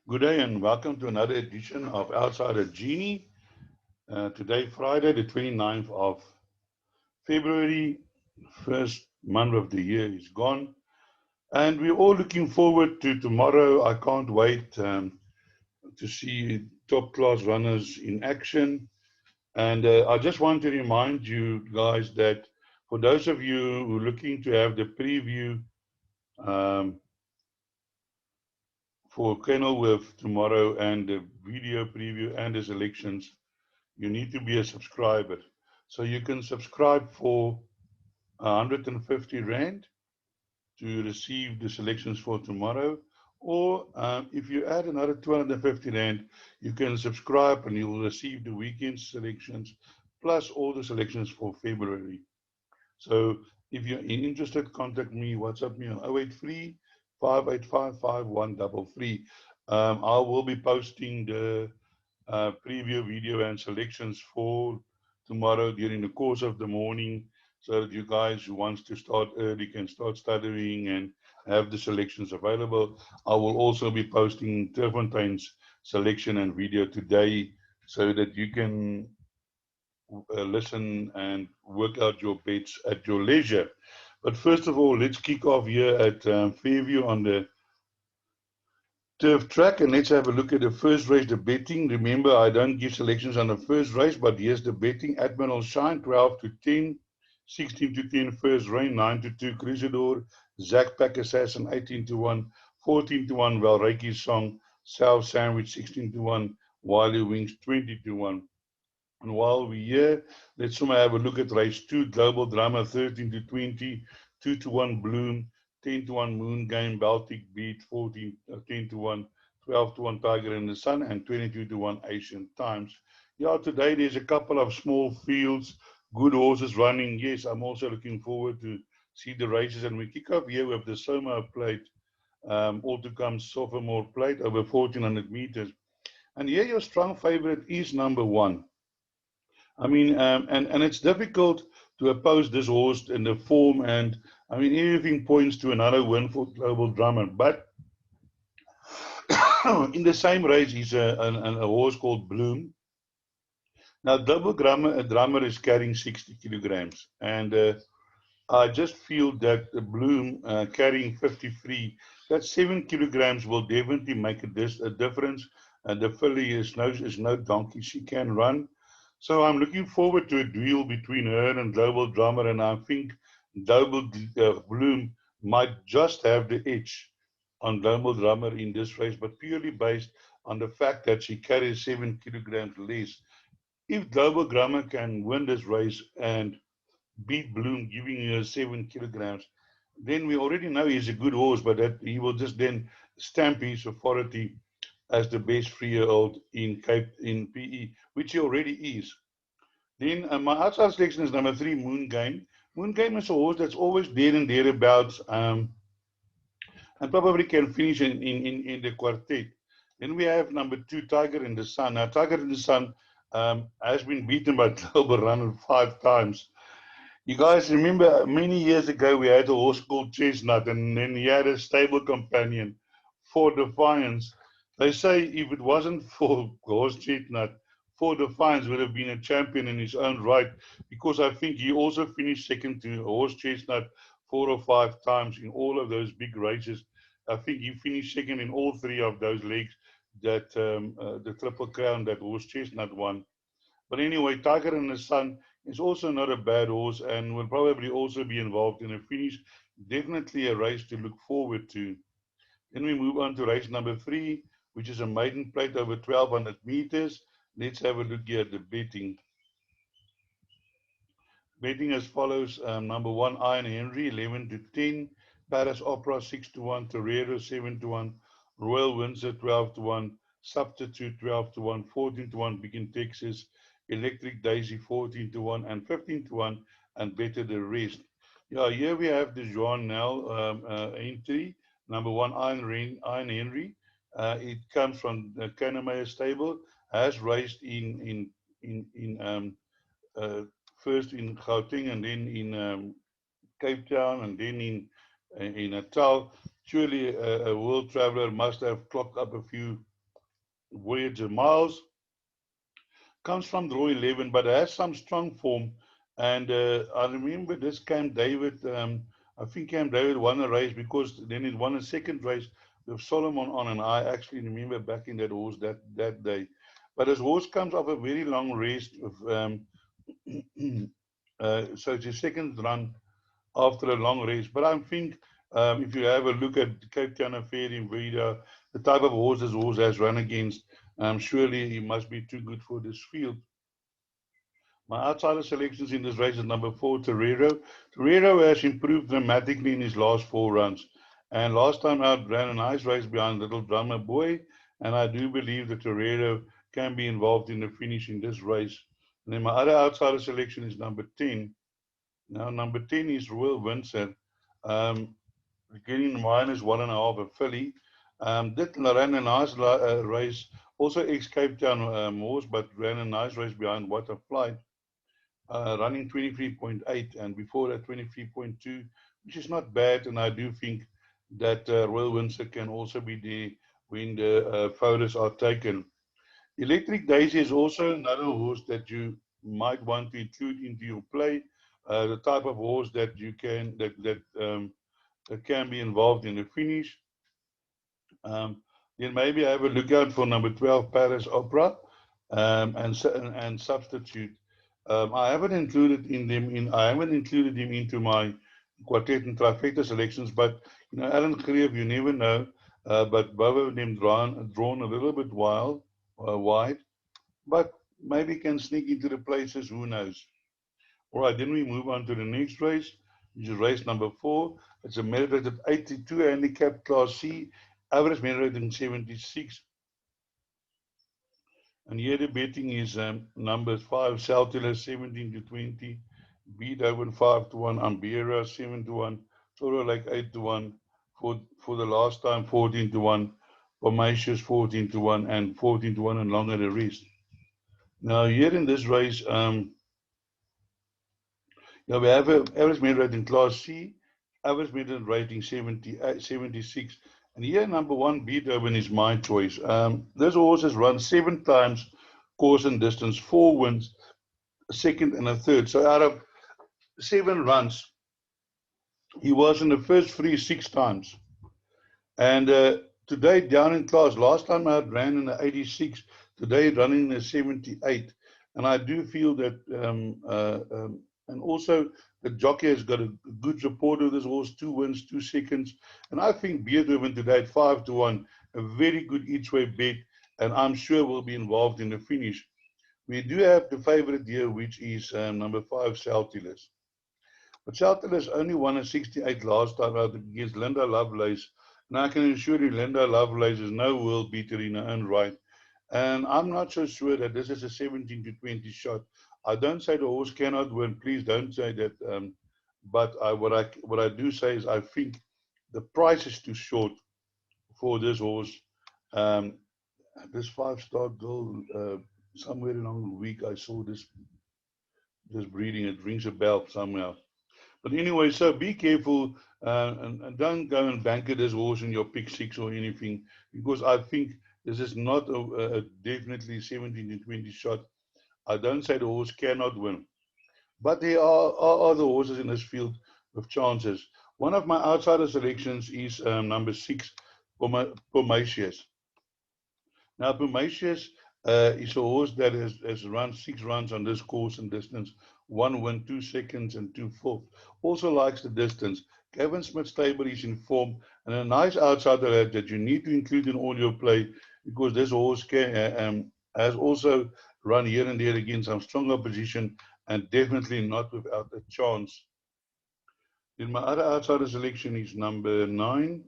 Good day and welcome to another edition of Outside of Genie. Today, Friday, the 29th of February, first month of the year is gone. And we're all looking forward to tomorrow. I can't wait to see top class runners in action. And I just want to remind you guys that for those of you who are looking to have the preview um, for Kenw with tomorrow and the video preview and the selections, you need to be a subscriber. So you can subscribe for 150 Rand to receive the selections for tomorrow. Or if you add another 250 Rand, you can subscribe and you'll receive the weekend selections plus all the selections for February. So if you're interested, contact me, WhatsApp me on 083 585 5133. I will be posting the preview video and selections for tomorrow during the course of the morning so that you guys who wants to start early can start studying and have the selections available. I will also be posting Turfontain's selection and video today so that you can listen and work out your bets at your leisure. But first of all, let's kick off here at Fairview on the turf track, and let's have a look at the first race, the betting. Remember, I don't give selections on the first race, but here's the betting. Admiral Shine, 12 to 10, 16 to 10, First Rain, 9 to 2, Crusador, Zach Pack Assassin, 18 to 1, 14 to 1, Valreiki Song, South Sandwich, 16 to 1, Wiley Wings, 20 to 1. And while we're here, let's have a look at race 2, Global Drama, 13 to 20, 2 to 1, Bloom, 10 to 1, Moon Game, Baltic Beat, 10 to 1, 12 to 1, Tiger in the Sun, and 22 to 1, Asian Times. Yeah, today there's a couple of small fields, good horses running. Yes, I'm also looking forward to see the races. And we kick off here with the Soma Plate, all to come sophomore plate over 1400 meters. And here your strong favorite is number 1. I mean, and it's difficult to oppose this horse in the form, and I mean, everything points to another win for Global Drummer. But in the same race, he's a horse called Bloom. Now, Global Drummer is carrying 60 kilograms, and I just feel that the Bloom carrying 53, that 7 kilograms will definitely make a difference. And the filly is no donkey; she can run. So I'm looking forward to a duel between her and Global Drummer, and I think Global Bloom might just have the edge on Global Drummer in this race, but purely based on the fact that she carries 7 kilograms less. If Global Drummer can win this race and beat Bloom, giving her 7 kilograms, then we already know he's a good horse, but that he will just then stamp his authority as the best 3-year-old in PE, which he already is. Then my outside selection is number 3, Moon Game. Moon Game is a horse that's always there and thereabouts, and probably can finish in the quartet. Then we have number 2, Tiger in the Sun. Now, Tiger in the Sun has been beaten by Global Runner 5 times. You guys remember many years ago we had a horse called Chestnut, and then he had a stable companion for Defiance. They say if it wasn't for horse Chestnut, for Defiance would have been a champion in his own right, because I think he also finished second to horse Chestnut 4 or 5 times in all of those big races. I think he finished second in all 3 of those legs that the Triple Crown that horse Chestnut won. But anyway, Tiger in the Sun is also not a bad horse and will probably also be involved in a finish. Definitely a race to look forward to. Then we move on to race number 3, which is a maiden plate over 1200 meters. Let's have a look here at the betting. Betting as follows. Number 1, Iron Henry, 11 to 10. Paris Opera, 6 to 1. Torero, 7 to 1. Royal Windsor, 12 to 1. Substitute, 12 to 1. 14 to 1. Big in Texas. Electric Daisy, 14 to 1. And 15 to 1. And Better the Rest. Yeah, here we have the Joan Nell entry. Number 1, Iron Henry. It comes from the Kenw stable. Has raced in first in Gauteng and then in Cape Town and then in Natal. Surely a world traveler must have clocked up a few Voyager Miles. Comes from draw 11, but has some strong form. And I remember this Camp David, I think Camp David won a race because then he won a second race with Solomon on. And I actually remember backing that horse that day. But this horse comes off a very long rest. So it's his second run after a long race. But I think if you have a look at Cape Town Affair in Vida, the type of horse this horse has run against, surely he must be too good for this field. My outsider selections in this race is number 4, Torero. Torero has improved dramatically in his last 4 runs. And last time out ran a nice race behind Little Drummer Boy. And I do believe that Torero can be involved in the finish in this race. And then my other outsider selection is number 10. Now, number 10 is Royal Windsor. Getting -1.5 a filly. Did ran a nice race. Also ex-Cape Town horse, but ran a nice race behind What a Flight. Running 23.8 and before that 23.2, which is not bad. And I do think that Royal Windsor can also be there when the photos are taken. Electric Daisy is also another horse that you might want to include into your play. The type of horse that you can that can be involved in the finish. Then maybe have a look out for number 12, Paris Opera, and substitute. I haven't included him into my quartet and trifecta selections, but Alan Greaves, you never know. But both of them drawn a little bit wide, but maybe can sneak into the places. Who knows? All right, then we move on to the next race, which is race number 4. It's a merit rated 82 handicap Class C, average merit rating 76. And here the betting is numbers 5, Celtula 17 to 20, Beethoven 5 to 1, Ambera 7 to 1, Toro Lake 8 to 1, for the last time 14 to 1, Pomacious 14 to 1, and 14 to 1 and longer the rest. Now here in this race, we have an average merit rating Class C, average merit rating 76. And here, number 1, Beethoven is my choice. This horse has run 7 times course and distance, 4 wins, a second and a third. So out of 7 runs, he was in the first 3 6 times. And today, down in class, last time I ran in the 86, today running in the 78. And I do feel that, and also the jockey has got a good support of this horse, 2 wins, 2 seconds. And I think Beethoven today at 5 to 1, a very good each way bet, and I'm sure will be involved in the finish. We do have the favorite here, which is number 5, Celtulus. But Celtulus only won a 68 last time out against Linda Lovelace. And I can assure you, Linda Lovelace is no world beater in her own right. And I'm not so sure that this is a 17 to 20 shot. I don't say the horse cannot win. Please don't say that. But what I do say is I think the price is too short for this horse. This 5-star girl, somewhere along the week, I saw this breeding. It rings a bell somehow. But anyway, so be careful and don't go and bank this horse in your pick 6 or anything, because I think this is not a definitely 17 to 20 shot. I don't say the horse cannot win, but there are other horses in this field with chances. One of my outsider selections is number 6, Pomacious. Now, Pomacious is a horse that has run 6 runs on this course and distance, 1 win, 2 seconds, and 2 fourths. Also likes the distance. Gavin Smith stable is in form, and a nice outsider that you need to include in all your play, because this horse has also run here and there against some strong opposition, and definitely not without a chance. Then my other outsider selection is number 9,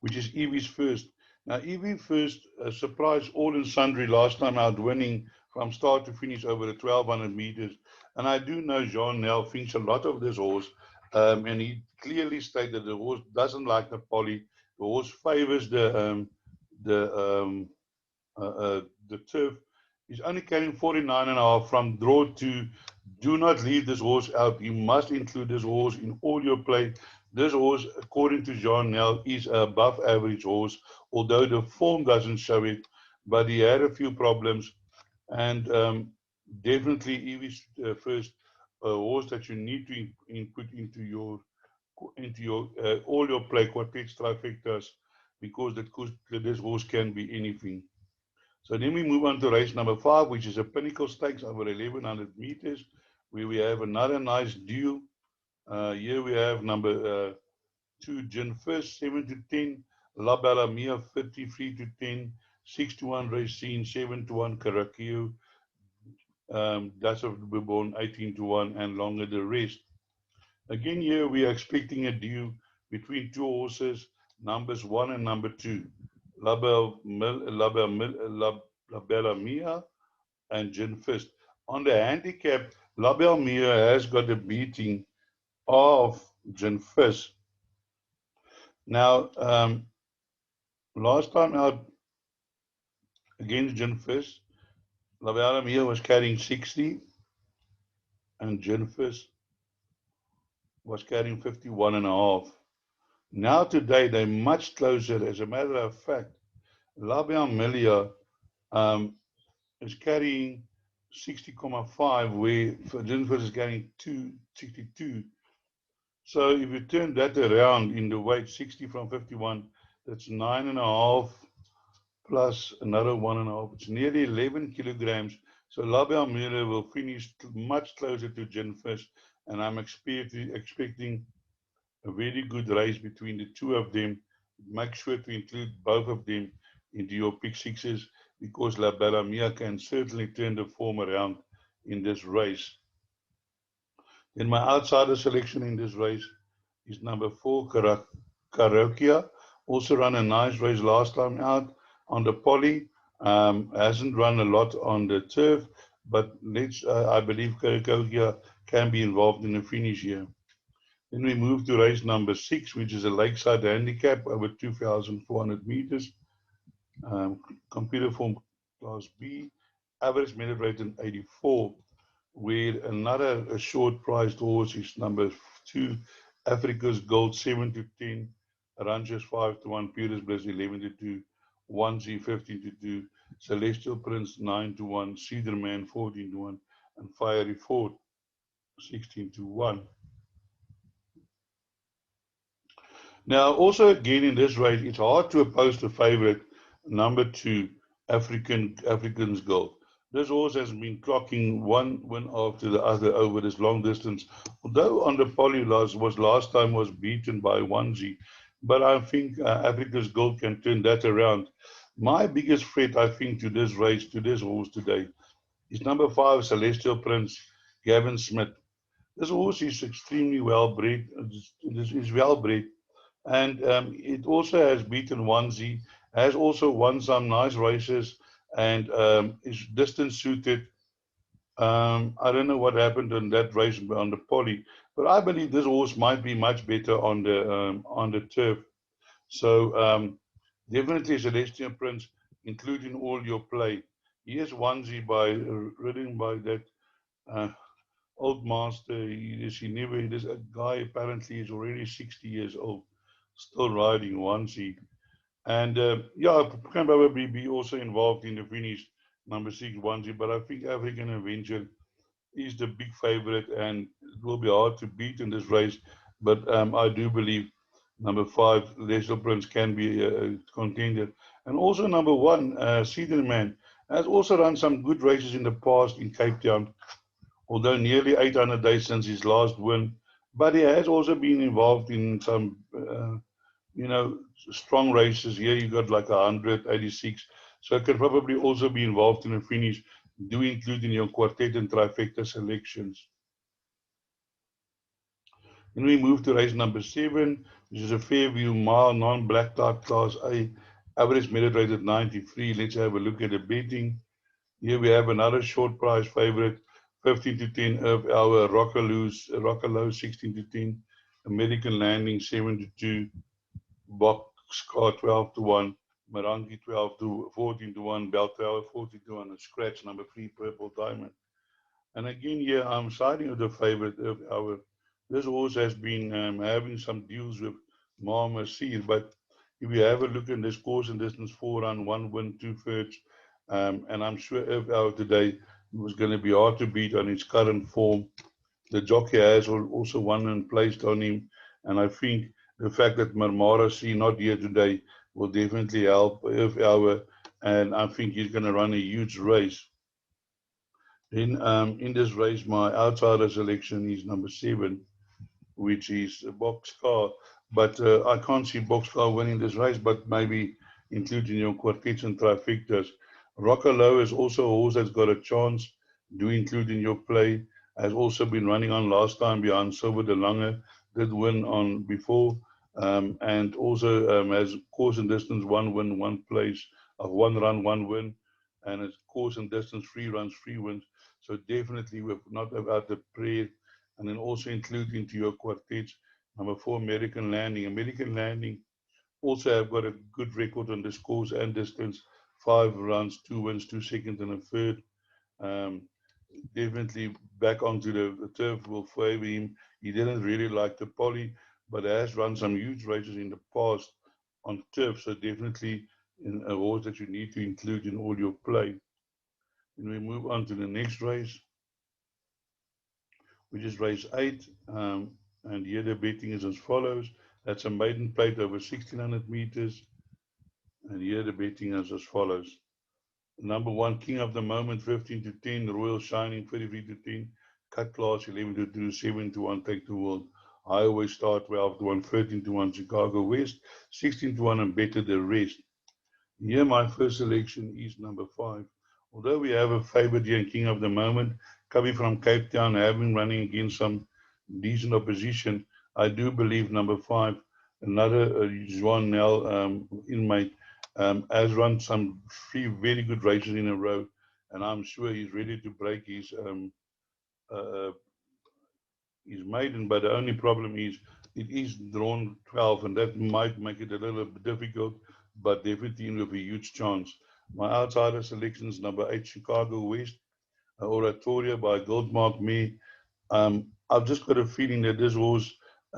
which is Evie's First. Now, Evie First surprised all and sundry last time out, winning from start to finish over the 1200 meters. And I do know Jean Nel thinks a lot of this horse, and he clearly stated the horse doesn't like the poly. The horse favors the turf. He's only carrying 49.5 from draw to Do not leave this horse out. You must include this horse in all your play. This horse, according to Jean Nel, is a above average horse, although the form doesn't show it, but he had a few problems. And definitely he is first a horse that you need to input into your all your play quartets, trifectas, because this horse can be anything. So then we move on to race number 5, which is a pinnacle stakes over 1100 meters, where we have another nice deal. Here we have number 2, Gin First, 7 to 10, La Bella Mia, 53 to 10, 6 to 1, Racine, 7 to 1, Caraccio, that's of the Bourbon, 18 to 1, and longer the rest. Again, here we are expecting a deal between two horses, numbers 1 and number 2, La Bella Mia and Gin Fist. On the handicap, La Belle Mia has got a beating of Gin Fist. Now, last time out against Gin Fist, La Belle Mia was carrying 60 and Gin Fist was carrying 51.5. Now today they're much closer. As a matter of fact, La Belle Mia is carrying 60.5, where Gin Fist is carrying 62. So if you turn that around in the weight, 60 from 51, that's 9.5 plus another 1.5. It's nearly 11 kilograms. So La Belle Mia will finish much closer to Gin Fist, and I'm expecting a very good race between the two of them. Make sure to include both of them into your pick sixes, because La Belle Mia can certainly turn the form around in this race. Then my outsider selection in this race is number 4, Carokia. Also ran a nice race last time out on the poly. Hasn't run a lot on the turf, but I believe Carokia can be involved in the finish here. Then we move to race number 6, which is a lakeside handicap over 2,400 meters. Computer form class B, average merit rate in 84. Where another short priced horse is number 2, Africa's Gold, 7 to 10, Ranches 5 to 1, Purus Bliss 11 to 2, 1Z 15 to 2, Celestial Prince 9 to 1, Cedar Man 14 to 1, and Fiery Ford 16 to 1. Now, also again in this race, it's hard to oppose the favorite, number 2, African's Gold. This horse has been clocking one win after the other over this long distance. Although on the poly last time was beaten by 1Z, but I think Africa's Gold can turn that around. My biggest threat, I think, to this race, to this horse today, is number 5, Celestial Prince, Gavin Smith. This horse is extremely well bred. This is well bred, and it also has beaten 1Z, has also won some nice races, and is distance suited. I don't know what happened in that race on the poly, but I believe this horse might be much better on the turf. So definitely Celestial Prince, including all your play. He is 1Z ridden by that old master. This guy apparently is already 60 years old, still riding 1Z. And yeah, can probably be also involved in the finish, number 6, 1Z, but I think African Avenger is the big favorite, and it will be hard to beat in this race. But I do believe number 5, Leslie Prince, can be a contender. And also number 1, Cedar Man, has also run some good races in the past in Cape Town, although nearly 800 days since his last win. But he has also been involved in some strong races. Here you got like 186. So it could probably also be involved in the finish. Do include in your quartet and trifecta selections. Then we move to race number 7, which is a Fairview mile non-black type class A, average merit rate at 93. Let's have a look at the betting. Here we have another short price favorite, 15 to 10 of our Rockalow 16 to 10, American Landing 7 to 2, Boxcar 12 to 1, Marangi 12 to 14 to 1, Bell Tower 14 to 1, and Scratch number 3, Purple Diamond. And again, here I'm siding with the favorite of our. This horse has been having some deals with Mama Seed, but if you have a look at this course and distance, 4 run, 1 win, 2 thirds, and I'm sure if our today was going to be hard to beat on its current form. The jockey has also won and placed on him, and I think the fact that Marmara C not here today will definitely help if our, and I think he's going to run a huge race. In this race, my outsider selection is number 7, which is a Boxcar. But I can't see Boxcar winning this race, but maybe including your quartets and trifectas. Rockalo is also a horse that's got a chance. Do include in your play. Has also been running on last time behind Silver de Lange. Did win on before. And also has course and distance 1 win, 1 place of 1 run, 1 win. And it's course and distance 3 runs, 3 wins. So definitely we're not about the prayer, and then also include into your quartets. Number 4, American Landing. American Landing also have got a good record on this course and distance. 5 runs, 2 wins, 2 seconds, and a third. Um, Definitely back onto the turf will favor him. He didn't really like the poly, but has run some huge races in the past on turf. So definitely in a horse that you need to include in all your play. And we move on to the next race, which is race 8. And here the betting is as follows. That's a maiden plate over 1600 meters. And here the betting is as follows. Number 1, King of the Moment, 15 to 10. Royal Shining, 33 to 10. Cut Class, 11 to 2. 7 to 1. Take the World. I always start 12 to 1. 13 to 1. Chicago West, 16 to 1. And better the rest. Here my first selection is number 5. Although we have a favorite here in King of the Moment, coming from Cape Town, having running against some decent opposition, I do believe number 5, another Juan Nel inmate, has run some 3 very good races in a row, and I'm sure he's ready to break uh, his maiden. But the only problem is it is drawn 12, and that might make it a little bit difficult, but definitely with a huge chance. My outsider selections number 8, Chicago West, Oratoria by Goldmark Me. I've just got a feeling that this horse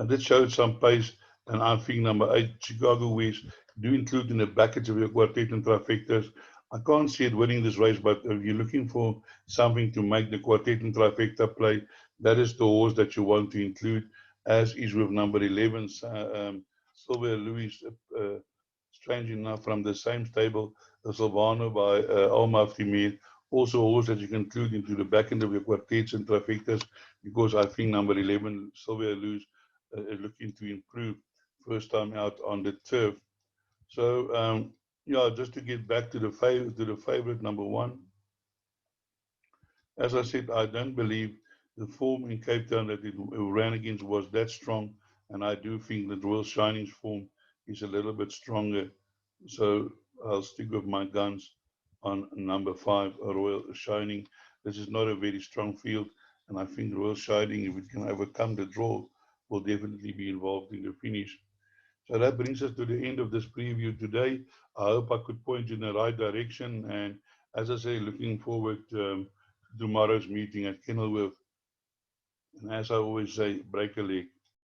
did show some pace, and I think number 8, Chicago West, do include in the package of your quartet and trifectas. I can't see it winning this race, but if you're looking for something to make the quartet and trifecta play, that is the horse that you want to include, as is with number 11, Silver Louis, strange enough, from the same stable, Silvano by Alma Timir. Also, a horse that you can include into the back end of your quartets and trifectas, because I think number 11, Sylvia Luz, is looking to improve first time out on the turf. So, yeah, just to get back to the favorite number 1. As I said, I don't believe the form in Cape Town that it ran against was that strong, and I do think that Royal Shining's form is a little bit stronger. So I'll stick with my guns on number 5, Royal Shining. This is not a very strong field, and I think Royal Shining, if it can overcome the draw, will definitely be involved in the finish. So that brings us to the end of this preview today. I hope I could point you in the right direction, and as I say, looking forward to tomorrow's meeting at Kenilworth. And as I always say, break a leg.